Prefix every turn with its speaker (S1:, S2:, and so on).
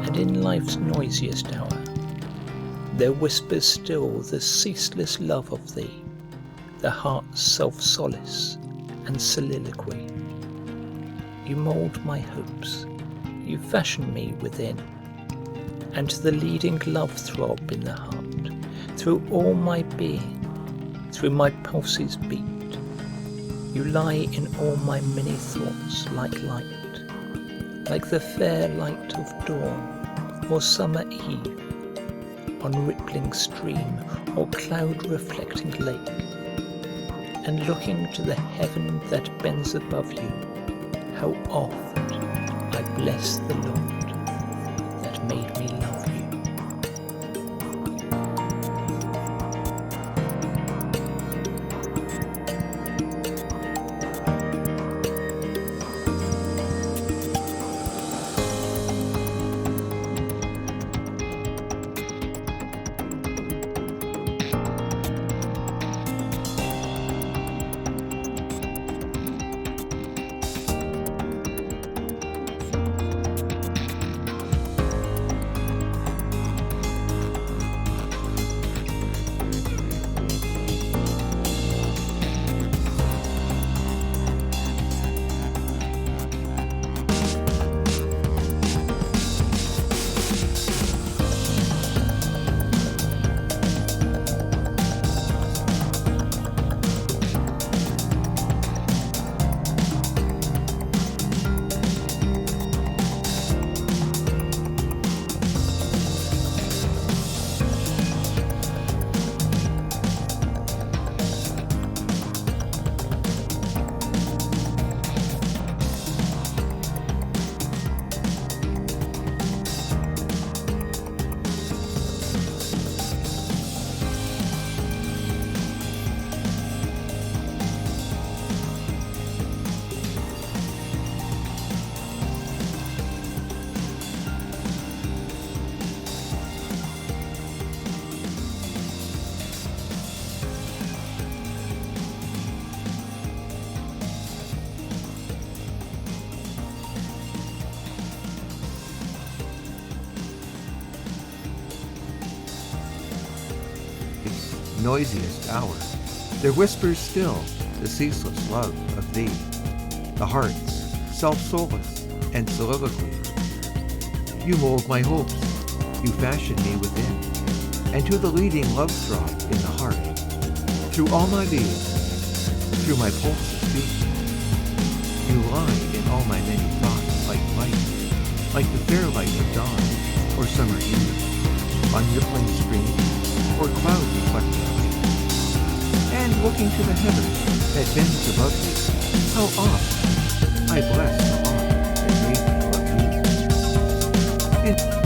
S1: And in life's noisiest hour, there whispers still the ceaseless love of thee, the heart's self-solace and soliloquy. You mould my hopes, you fashion me within, and to the leading love throb in the heart, through all my being, through my pulses beat, you lie in all my many thoughts like light, like the fair light of dawn or summer eve, on rippling stream or cloud-reflecting lake, and looking to the heaven that bends above you, how oft I bless the Lord that made me love you.
S2: Noisiest hour, there whispers still the ceaseless love of thee, the heart's self-solace and soliloquy. You mold my hopes, you fashion me within, and to the leading love throb in the heart, through all my being, through my pulses beat, you lie in all my many thoughts like light, like the fair light of dawn or summer eve, on rippling stream or cloud reflecting light. And looking to the heaven that bends above me, how oft I bless the heart that made me love you.